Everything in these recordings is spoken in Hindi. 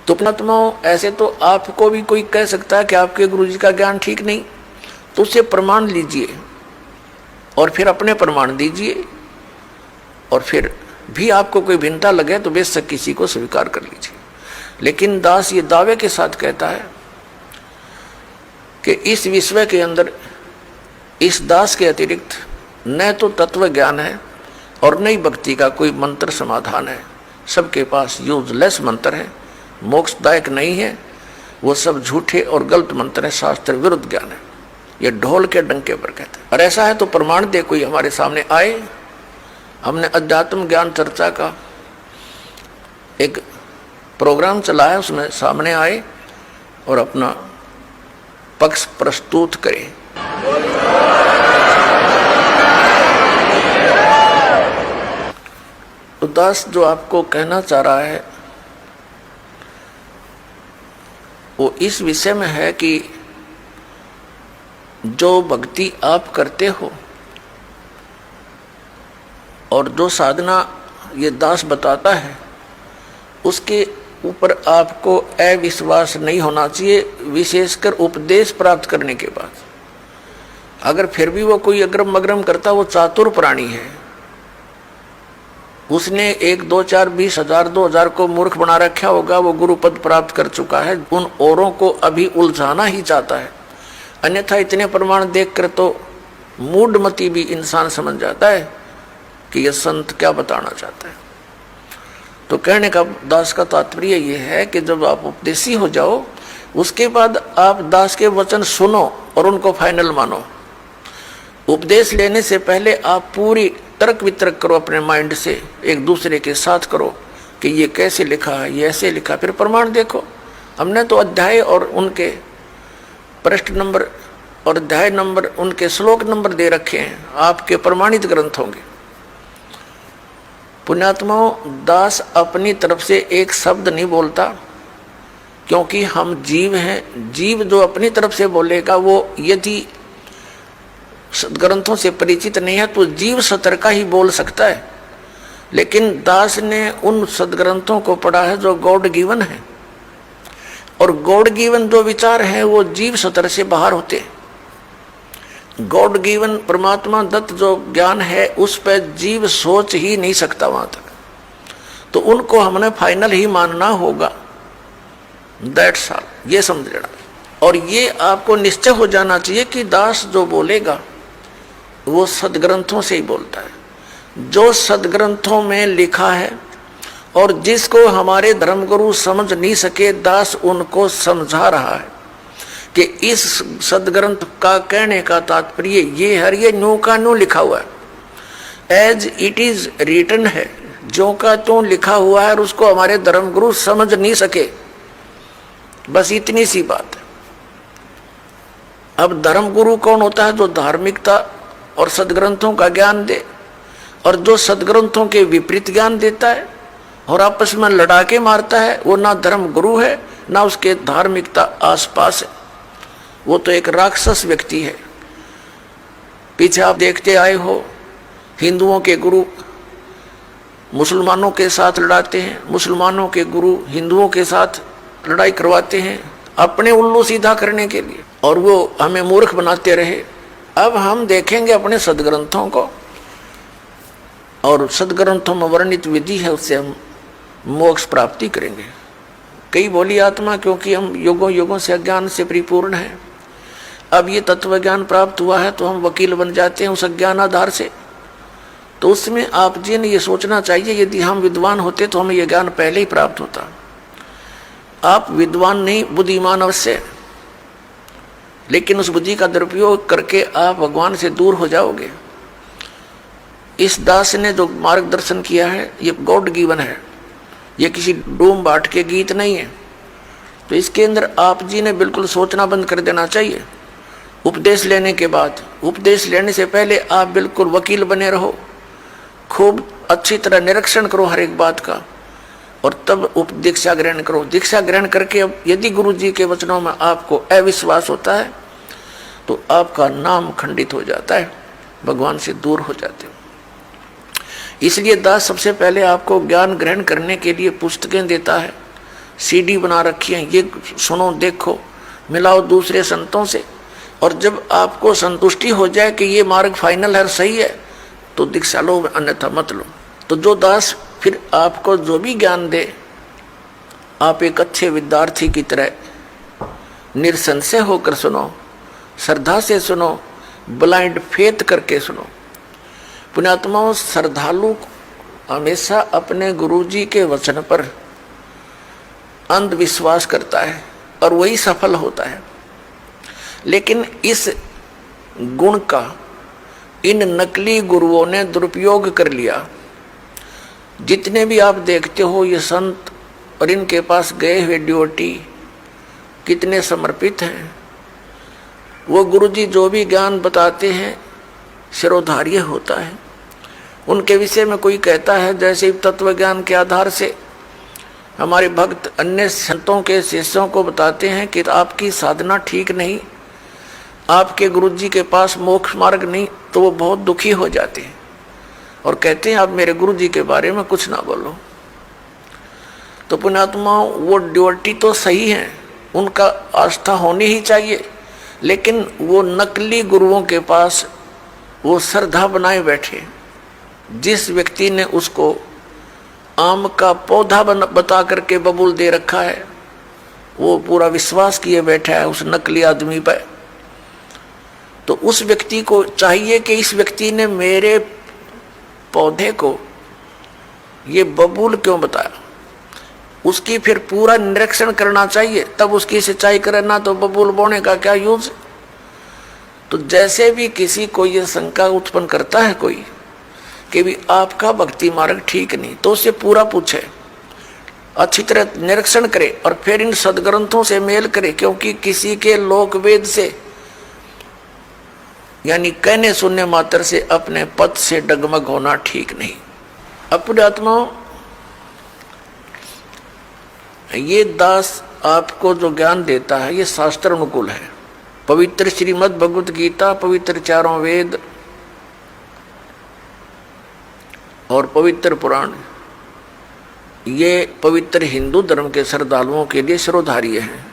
तो पुण्यात्माओं, ऐसे तो आपको भी कोई कह सकता है कि आपके गुरु जी का ज्ञान ठीक नहीं, तो उससे प्रमाण लीजिए और फिर अपने प्रमाण दीजिए, और फिर भी आपको कोई भिन्नता लगे तो बेशक किसी को स्वीकार कर लीजिए। लेकिन दास ये दावे के साथ कहता है कि इस विश्व के अंदर इस दास के अतिरिक्त न तो तत्व ज्ञान है और न ही भक्ति का कोई मंत्र समाधान है। सबके पास यूजलेस मंत्र है, मोक्षदायक नहीं है, वो सब झूठे और गलत मंत्र है, शास्त्र विरुद्ध ज्ञान है। ये ढोल के डंके पर कहते हैं। और ऐसा है तो प्रमाण दे कोई हमारे सामने आए। हमने अध्यात्म ज्ञान चर्चा का एक प्रोग्राम चलाया, उसमें सामने आए और अपना पक्ष प्रस्तुत करे। तो दास जो आपको कहना चाह रहा है वो इस विषय में है कि जो भक्ति आप करते हो और जो साधना ये दास बताता है उसके ऊपर आपको अविश्वास नहीं होना चाहिए, विशेषकर उपदेश प्राप्त करने के बाद। अगर फिर भी वो कोई अग्रम मग्रम करता, वो चातुर प्राणी है, उसने 1 2 4 20 हजार 2000 को मूर्ख बना रखा होगा, वो गुरु पद प्राप्त कर चुका है, उन औरों को अभी उलझाना ही चाहता है। अन्यथा इतने प्रमाण देखकर तो मूढ़मती भी इंसान समझ जाता है कि यह संत क्या बताना चाहता है। तो कहने का दास का तात्पर्य यह है कि जब आप उपदेशी हो जाओ, उसके बाद आप दास के वचन सुनो और उनको फाइनल मानो। उपदेश लेने से पहले आप पूरी तर्क वितर्क करो, अपने माइंड से एक दूसरे के साथ करो कि ये कैसे लिखा है, ये ऐसे लिखा, फिर प्रमाण देखो। हमने तो अध्याय और उनके पृष्ठ नंबर और अध्याय नंबर, उनके श्लोक नंबर दे रखे हैं, आपके प्रमाणित ग्रंथ होंगे। पुण्यात्माओं, दास अपनी तरफ से एक शब्द नहीं बोलता, क्योंकि हम जीव हैं। जीव जो अपनी तरफ से बोलेगा वो यदि सदग्रंथों से परिचित नहीं है तो जीव सतर का ही बोल सकता है। लेकिन दास ने उन सदग्रंथों को पढ़ा है जो गॉड गिवन है, और गॉड गिवन जो विचार हैं वो जीव सतर से बाहर होते हैं। गॉड गिवन परमात्मा दत्त जो ज्ञान है उस पर जीव सोच ही नहीं सकता वहां तक, तो उनको हमने फाइनल ही मानना होगा। दैट्स ऑल, ये समझ लेना। और ये आपको निश्चय हो जाना चाहिए कि दास जो बोलेगा वो सदग्रंथों से ही बोलता है। जो सदग्रंथों में लिखा है और जिसको हमारे धर्मगुरु समझ नहीं सके, दास उनको समझा रहा है कि इस सदग्रंथ का कहने का तात्पर्य ये है, ये न्यू का न्यू लिखा हुआ है, एज इट इज रिटन है, जो का त्यों लिखा हुआ है, और उसको हमारे धर्मगुरु समझ नहीं सके। बस इतनी सी बात है। अब धर्मगुरु कौन होता है? जो धार्मिकता और सदग्रंथों का ज्ञान दे, और जो सदग्रंथों के विपरीत ज्ञान देता है और आपस में लड़ाके मारता है, वो ना धर्मगुरु है ना उसके धार्मिकता आसपास है, वो तो एक राक्षस व्यक्ति है। पीछे आप देखते आए हो, हिंदुओं के गुरु मुसलमानों के साथ लड़ाते हैं, मुसलमानों के गुरु हिंदुओं के साथ लड़ाई करवाते हैं अपने उल्लू सीधा करने के लिए, और वो हमें मूर्ख बनाते रहे। अब हम देखेंगे अपने सदग्रंथों को, और सदग्रंथों में वर्णित विधि है, उससे हम मोक्ष प्राप्ति करेंगे। कई बोली आत्मा, क्योंकि हम युगों युगों से अज्ञान से परिपूर्ण हैं, अब ये तत्व ज्ञान प्राप्त हुआ है तो हम वकील बन जाते हैं उस अज्ञान आधार से। तो उसमें आप जी ने ये सोचना चाहिए, यदि हम विद्वान होते तो हमें यह ज्ञान पहले ही प्राप्त होता। आप विद्वान नहीं, बुद्धिमान अवश्य, लेकिन उस बुद्धि का दुरुपयोग करके आप भगवान से दूर हो जाओगे। इस दास ने जो मार्गदर्शन किया है ये गॉड गिवन है, ये किसी डूम बाट के गीत नहीं है। तो इसके अंदर आप जी ने बिल्कुल सोचना बंद कर देना चाहिए। उपदेश लेने के बाद, उपदेश लेने से पहले आप बिल्कुल वकील बने रहो, खूब अच्छी तरह निरीक्षण करो हर एक बात का, और तब दीक्षा ग्रहण करो। दीक्षा ग्रहण करके अब यदि गुरु जी के वचनों में आपको अविश्वास होता है तो आपका नाम खंडित हो जाता है, भगवान से दूर हो जाते हो। इसलिए दास सबसे पहले आपको ज्ञान ग्रहण करने के लिए पुस्तकें देता है, सीडी बना रखी है, ये सुनो देखो, मिलाओ दूसरे संतों से, और जब आपको संतुष्टि हो जाए कि ये मार्ग फाइनल है, सही है, तो दीक्षा लो, अन्यथा मत लो। तो जो दास फिर आपको जो भी ज्ञान दे, आप एक अच्छे विद्यार्थी की तरह निरसंशय होकर सुनो, श्रद्धा से सुनो, ब्लाइंड फेथ करके सुनो। पुण्यात्माओं, श्रद्धालु हमेशा अपने गुरुजी के वचन पर अंधविश्वास करता है और वही सफल होता है। लेकिन इस गुण का इन नकली गुरुओं ने दुरुपयोग कर लिया। जितने भी आप देखते हो ये संत और इनके पास गए हुए डिवोटी कितने समर्पित हैं। वो गुरुजी जो भी ज्ञान बताते हैं शिरोधार्य होता है। उनके विषय में कोई कहता है जैसे तत्व ज्ञान के आधार से हमारे भक्त अन्य संतों के शिष्यों को बताते हैं कि आपकी साधना ठीक नहीं, आपके गुरुजी के पास मोक्ष मार्ग नहीं, तो वो बहुत दुखी हो जाते हैं और कहते हैं आप मेरे गुरुजी के बारे में कुछ ना बोलो। तो पुण्यात्माओं, वो डिवोटी तो सही हैं, उनका आस्था होनी ही चाहिए, लेकिन वो नकली गुरुओं के पास वो श्रद्धा बनाए बैठे। जिस व्यक्ति ने उसको आम का पौधा बता करके बबूल दे रखा है, वो पूरा विश्वास किए बैठा है उस नकली आदमी पर। तो उस व्यक्ति को चाहिए कि इस व्यक्ति ने मेरे पौधे को ये बबूल क्यों बताया, उसकी फिर पूरा निरीक्षण करना चाहिए, तब उसकी सिंचाई करना, तो बबूल बोने का क्या यूज। तो जैसे भी किसी को ये शंका उत्पन्न करता है कोई कि भी आपका भक्ति मार्ग ठीक नहीं, तो उससे पूरा पूछे, अच्छी तरह निरीक्षण करे और फिर इन सदग्रंथों से मेल करे। क्योंकि किसी के लोक वेद से यानी कहने सुनने मात्र से अपने पद से डगमग होना ठीक नहीं। अपने आत्माओं, ये दास आपको जो ज्ञान देता है ये शास्त्र अनुकूल है। पवित्र श्रीमद् भगवत गीता, पवित्र चारों वेद और पवित्र पुराण, ये पवित्र हिंदू धर्म के श्रद्धालुओं के लिए शिरोधार्य हैं।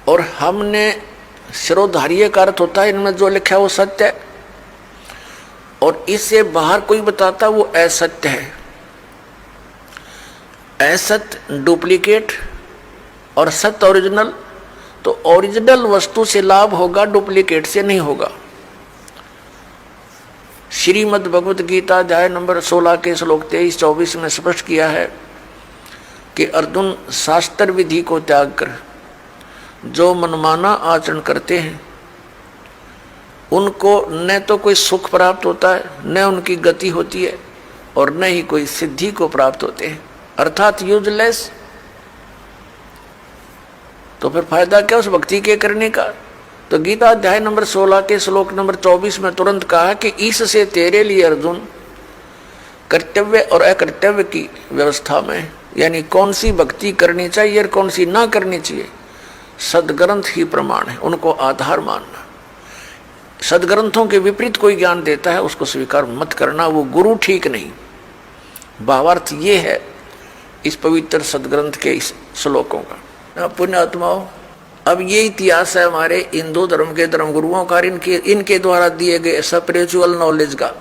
और हमने शिरोधार्य का अर्थ होता है इनमें जो लिखा है वो सत्य है, और इससे बाहर कोई बताता वो असत्य है। असत्य डुप्लीकेट और सत्य ओरिजिनल। तो ओरिजिनल वस्तु से लाभ होगा, डुप्लीकेट से नहीं होगा। श्रीमद् भगवत गीता अध्याय नंबर 16 के श्लोक 23-24 में स्पष्ट किया है कि अर्जुन, शास्त्र विधि को त्याग कर जो मनमाना आचरण करते हैं उनको न तो कोई सुख प्राप्त होता है, न उनकी गति होती है, और न ही कोई सिद्धि को प्राप्त होते हैं, अर्थात यूजलेस। तो फिर फायदा क्या उस भक्ति के करने का। तो गीता अध्याय नंबर 16 के श्लोक नंबर 24 में तुरंत कहा कि इससे तेरे लिए अर्जुन कर्तव्य और अकर्तव्य की व्यवस्था में, यानी कौन सी भक्ति करनी चाहिए और कौन सी ना करनी चाहिए, सदग्रंथ ही प्रमाण है, उनको आधार मानना। सदग्रंथों के विपरीत कोई ज्ञान देता है उसको स्वीकार मत करना, वो गुरु ठीक नहीं। भावार्थ ये है इस पवित्र सदग्रंथ के इस श्लोकों का। पुण्यात्माओं, अब ये इतिहास है हमारे हिंदू धर्म के धर्मगुरुओं का, इनके द्वारा दिए गए स्पिरिचुअल नॉलेज का।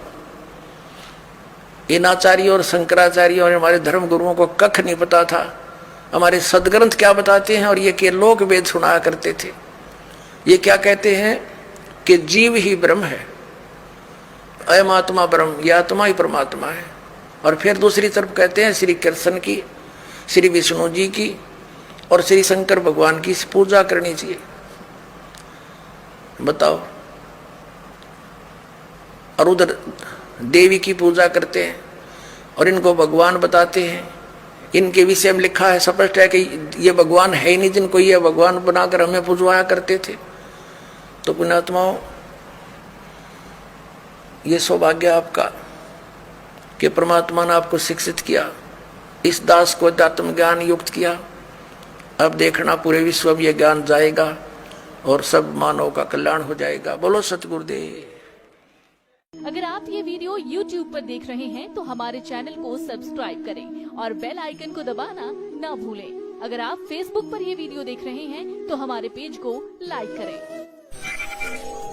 इन आचार्यों और शंकराचार्यों और हमारे धर्मगुरुओं को कख नहीं पता था हमारे सदग्रंथ क्या बताते हैं, और ये के लोक वेद सुनाया करते थे। ये क्या कहते हैं कि जीव ही ब्रह्म है, अयम आत्मा ब्रह्म, यह आत्मा ही परमात्मा है। और फिर दूसरी तरफ कहते हैं श्री कृष्ण की, श्री विष्णु जी की और श्री शंकर भगवान की पूजा करनी चाहिए। बताओ, और उधर देवी की पूजा करते हैं और इनको भगवान बताते हैं। इनके विषय में लिखा है, स्पष्ट है कि ये भगवान है ही नहीं जिनको ये भगवान बनाकर हमें पूजवाया करते थे। तो पुण्यात्माओं, ये सौभाग्य आपका कि परमात्मा ने आपको शिक्षित किया, इस दास को अध्यात्म ज्ञान युक्त किया। अब देखना पूरे विश्व में यह ज्ञान जाएगा और सब मानव का कल्याण हो जाएगा। बोलो सतगुरुदेव। अगर आप ये वीडियो YouTube पर देख रहे हैं तो हमारे चैनल को सब्सक्राइब करें और बेल आइकन को दबाना ना भूलें। अगर आप Facebook पर ये वीडियो देख रहे हैं तो हमारे पेज को लाइक करें।